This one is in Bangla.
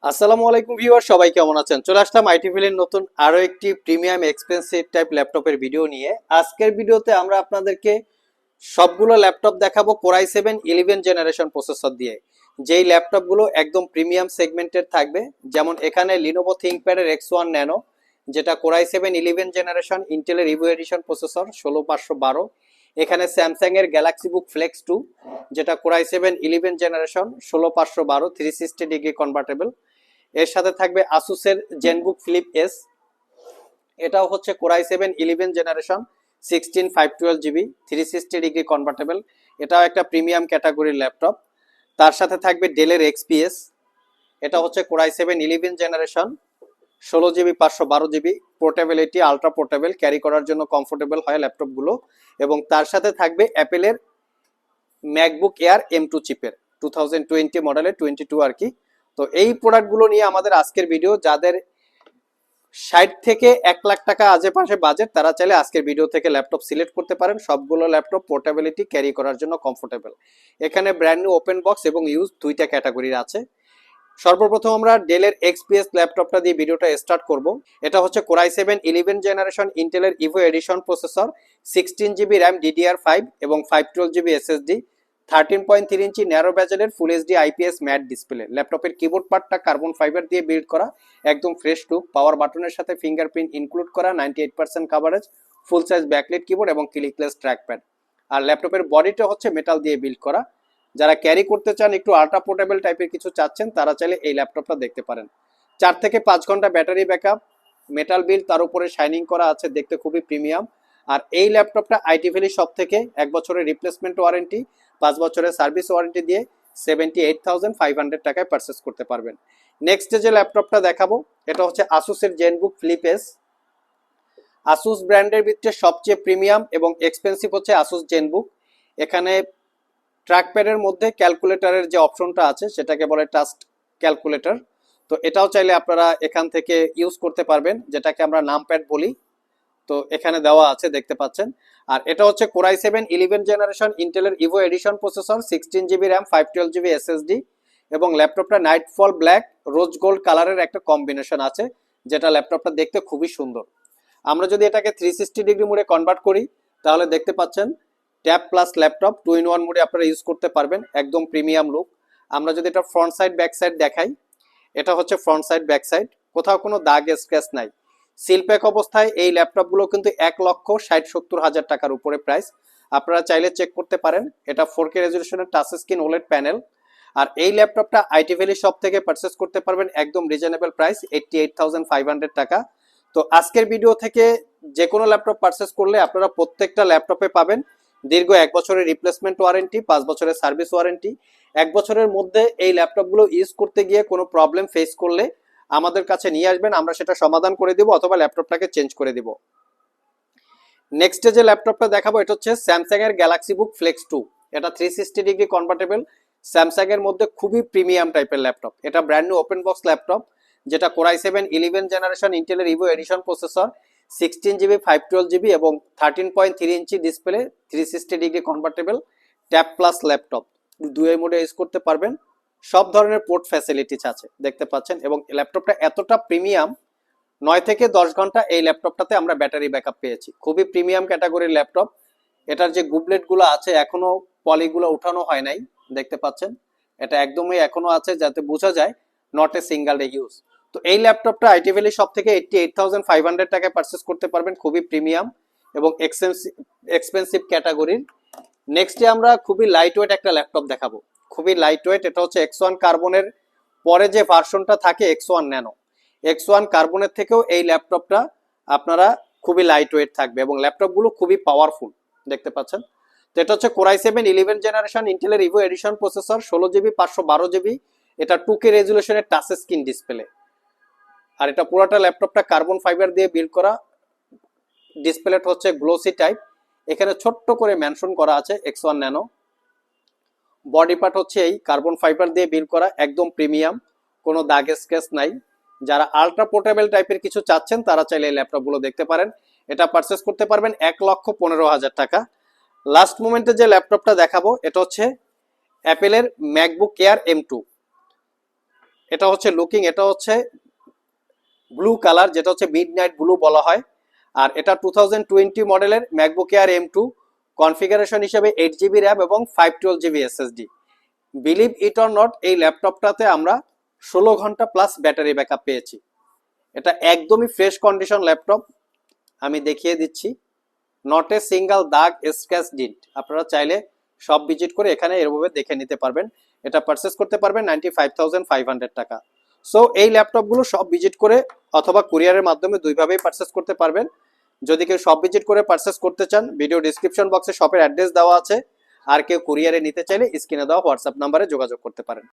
আসসালামু আলাইকুম ভিউয়ার, সবাই কেমন আছেন? চলে আসলাম আইটিভিলের নতুন আরো একটি প্রিমিয়াম এক্সপেন্সিভ টাইপ ল্যাপটপের ভিডিও নিয়ে। আজকের ভিডিওতে আমরা আপনাদেরকে সবগুলো ল্যাপটপ দেখাবো কোরাই 7 11 জেনারেশন প্রসেসর দিয়ে। যেই ল্যাপটপগুলো একদম প্রিমিয়াম সেগমেন্টের থাকবে, যেমন এখানে লিনোভো থিংকপ্যাডের X1 ন্যানো, যেটা কোরাই 7 11 জেনারেশন ইন্টেলের ইভো এডিশন প্রসেসর 16512। এখানে স্যামসাং এর গ্যালাক্সি বুক ফ্লেক্স 2, যেটা কোরাই 7 11 জেনারেশন 16512 360 ডিগ্রি কনভার্টেবল। এর সাথে থাকবে আসুসের জেনবুক ফ্লিপ এস, এটাও হচ্ছে core i 7 11 generation 16512 GB 360 degree convertible. এটাও একটা প্রিমিয়াম ক্যাটাগরির ল্যাপটপ। তার সাথে থাকবে ডেলের এক্সপিএস, এটা হচ্ছে core i 7 11 generation 16 GB 512 GB, portability ultra portable, carry করার জন্য কমফোর্টেবল হয় ল্যাপটপগুলো। এবং তার সাথে থাকবে অ্যাপেলের ম্যাকবুক এয়ার M2 চিপের 2020 মডেলের 22 আর কি। তো এই প্রোডাক্টগুলো নিয়ে আমাদের আজকের ভিডিও। যাদের 60 থেকে 1 লাখ টাকা আশেপাশে বাজেট, তারা চাইলে আজকের ভিডিও থেকে ল্যাপটপ সিলেক্ট করতে পারেন। সবগুলো ল্যাপটপ পোর্টেবিলিটি, ক্যারি করার জন্য কমফোর্টেবল। এখানে ব্র্যান্ড নিউ, ওপেন বক্স এবং ইউজ দুইটা ক্যাটাগরির আছে। সর্বপ্রথম আমরা ডেলের এক্সপিএস ল্যাপটপটা দিয়ে ভিডিওটা স্টার্ট করব। এটা হচ্ছে কোরাই 7 11 জেনারেশন ইন্টেলের Evo edition processor, 16 GB RAM DDR5 এবং 512 জিবি SSD, 13.3 ইঞ্চি ন্যারো ব্যাজেলের full HD IPS matte display. ল্যাপটপের কিবোর্ড পার্টটা কার্বন ফাইবার দিয়ে বিল্ড করা, একদম ফ্রেশ লুক। পাওয়ার বাটনের সাথে ফিঙ্গারপ্রিন্ট ইনক্লুড করা, 98% কাভারেজ, ফুল সাইজ ব্যাকলাইট কিবোর্ড এবং ক্লিকলেস ট্র্যাকপ্যাড। আর ল্যাপটপের বডিটা হচ্ছে মেটাল দিয়ে বিল্ড করা। যারা ক্যারি করতে চান, একটু আল্ট্রা পোর্টেবল টাইপের কিছু চাচ্ছেন, তারা চাইলে এই ল্যাপটপটা দেখতে পারেন। 4 থেকে 5 ঘন্টা ব্যাটারি ব্যাকআপ, মেটাল বিল্ড, তার উপরে শাইনিং করা আছে, দেখতে খুবই প্রিমিয়াম। আর এই ল্যাপটপটা আইটি ভ্যালি শপ থেকে 1 বছরের রিপ্লেসমেন্ট ওয়ারেন্টি, 5 বছরের সার্ভিস ওয়ারেন্টি দিয়ে 78,500 টাকায় পারচেস করতে পারবেন। নেক্সট যে ল্যাপটপটা দেখাবো, এটা হচ্ছে আসুসের জেনবুক ফ্লিপ এস। আসুস ব্র্যান্ডের ভিতরে সবচেয়ে প্রিমিয়াম এবং এক্সপেন্সিভ হচ্ছে আসুস জেনবুক। এখানে ট্র্যাকপ্যাডের মধ্যে ক্যালকুলেটরের যে অপশনটা আছে, সেটাকে বলে টাচ ক্যালকুলেটর। তো এটাও চাইলে আপনারা এখান থেকে ইউজ করতে পারবেন, যেটাকে আমরা নামপ্যাড বলি। তো এখানে দেওয়া আছে, দেখতে পাচ্ছেন। আর এটা হচ্ছে কোরাই 7 11 জেনারেশন ইন্টেলের Evo edition processor, 16 GB RAM 512 GB SSD। এবং ল্যাপটপটা নাইটফল ব্ল্যাক রোজ গোল্ড কালারের একটা কম্বিনেশন আছে, যেটা ল্যাপটপটা দেখতে খুবই সুন্দর। আমরা যদি এটাকে 360 ডিগ্রি মোডে কনভার্ট করি, তাহলে দেখতে পাচ্ছেন ট্যাব প্লাস ল্যাপটপ 2 in 1 মোডে আপনারা ইউজ করতে পারবেন, একদম প্রিমিয়াম লুক। আমরা যদি এটা ফ্রন্ট সাইড ব্যাক সাইড দেখাই, এটা হচ্ছে ফ্রন্ট সাইড ব্যাক সাইড, কোথাও কোনো দাগ স্ক্র্যাচ নাই। সিলপ্যাক অবস্থায় এই ল্যাপটপগুলো কিন্তু 1,60,70,000 টাকার উপরে প্রাইস। আপনারা চাইলে চেক করতে পারেন। এটা 4K রেজলিউশনের টাচ স্ক্রিন ওলেড প্যানেল। আর এই ল্যাপটপটা আইটি ভ্যালি শপ থেকে পারচেস করতে পারবেন একদম রিজনেবল প্রাইস, 88,500 টাকা। তো আজকের ভিডিও থেকে যে কোনো ল্যাপটপ পারচেস করলে আপনারা প্রত্যেকটা ল্যাপটপে পাবেন দীর্ঘ 1 বছরের রিপ্লেসমেন্ট ওয়ারেন্টি, 5 বছরের সার্ভিস ওয়ারেন্টি। 1 বছরের মধ্যে এই ল্যাপটপগুলো ইউজ করতে গিয়ে কোনো প্রবলেম ফেস করলে আমাদের কাছে নিয়ে আসবেন, আমরা সেটা সমাধান করে দিব অথবা ল্যাপটপটাকে চেঞ্জ করে দিব। নেক্সট যে ল্যাপটপটা দেখাবো, এটা হচ্ছে স্যামসাং এর গ্যালাক্সি বুক ফ্লেক্স 2। এটা 360 ডিগ্রি কনভার্টেবল, স্যামসাং এর মধ্যে খুবই প্রিমিয়াম টাইপের ল্যাপটপ। এটা brand new open box laptop, যেটা কোরাই 7 11 জেনারেশন ইন্টেলের Evo edition processor, 16 GB 512 GB এবং 13.3 inch display, 360 degree convertible, tab plus laptop, দুই মোডে ইউজ করতে পারবেন। সব ধরনের পোর্ট ফ্যাসিলিটিস আছে, দেখতে পাচ্ছেন। এবং ল্যাপটপটা এতটা প্রিমিয়াম, 9 থেকে 10 ঘন্টা এই ল্যাপটপটাতে আমরা ব্যাটারি ব্যাকআপ পেয়েছি। খুবই প্রিমিয়াম ক্যাটাগরির ল্যাপটপ। এটার যে গুবলেটগুলো আছে, এখনো পলিগুলো উঠানো হয় নাই, দেখতে পাচ্ছেন। এটা একদমই এখনো আছে, যাতে বোঝা যায় not a single day use. তো এই ল্যাপটপটা আইটি ভ্যালি শপ থেকে 88,500 টাকায় পারচেস করতে পারবেন, খুবই প্রিমিয়াম এবং এক্সপেন্সিভ ক্যাটাগরির। নেক্সটে আমরা খুবই লাইট ওয়েট একটা ল্যাপটপ দেখাবো, খুবই লাইট ওয়েট। এটা হচ্ছে X1 কার্বনের পরে যে ভার্সনটা থাকে, X1 ন্যানো। X1 কার্বনের থেকেও এই ল্যাপটপটা আপনারা খুবই লাইট ওয়েট থাকবে এবং ল্যাপটপগুলো খুবই পাওয়ারফুল, দেখতে পাচ্ছেন। তো এটা হচ্ছে কোরাই 7 11 জেনারেশন ইন্টেলের Evo edition processor, 16 GB 512 GB. এটা 2K রেজুলেশনের টাচ স্ক্রিন ডিসপ্লে। আর এটা পুরোটা ল্যাপটপটা কার্বন ফাইবার দিয়ে বিল্ড করা। ডিসপ্লেটা হচ্ছে গ্লোসি টাইপ। এখানে ছোট্ট করে মেনশন করা আছে X1 ন্যানো। বডি পার্ট হচ্ছে এই কার্বন ফাইবার দিয়ে বিল্ড করা, একদম প্রিমিয়াম, কোনো দাগ স্ক্র্যাচ নাই। যারা আলট্রা পোর্টেবল টাইপের কিছু চাচ্ছেন, তারা চাইলে এই ল্যাপটপগুলো দেখতে পারেন। এটা পারচেস করতে পারবেন 1,15,000 টাকা। লাস্ট মোমেন্টে যে ল্যাপটপটা দেখাবো, এটা হচ্ছে অ্যাপেলের ম্যাকবুক এয়ার M2। এটা হচ্ছে লুকিং, এটা হচ্ছে ব্লু কালার, যেটা হচ্ছে মিড নাইট ব্লু বলা হয়। আর এটা 2020 মডেলের ম্যাকবুক এয়ার M2, কনফিগারেশন হিসেবে 8 জিবি র্যাম এবং 512 GB SSD। Believe it or not, এই ল্যাপটপটাতে আমরা 16 ঘন্টা প্লাস ব্যাটারি ব্যাকআপ পেয়েছি। এটা একদমই ফ্রেশ কন্ডিশন ল্যাপটপ, আমি দেখিয়ে দিচ্ছি। নট এ সিঙ্গেল দাগ স্ক্র্যাচ ডিন্ট। আপনারা চাইলে সব ভিজিট করে এখানে এরভাবে দেখে নিতে পারবেন। এটা পারচেস করতে পারবেন 95,500 টাকা। সো এই ল্যাপটপগুলো সব ভিজিট করে অথবা কুরিয়ারের মাধ্যমে দুইভাবেই পারচেস করতে পারবেন। যদি কেউ সব ভিজিট করে পারচেস করতে চান, ভিডিও ডিসক্রিপশন বক্সে শপের অ্যাড্রেস দেওয়া আছে। আর কেউ কুরিয়ারে নিতে চাইলে স্ক্রিনে দেওয়া হোয়াটসঅ্যাপ নাম্বারে যোগাযোগ করতে পারেন।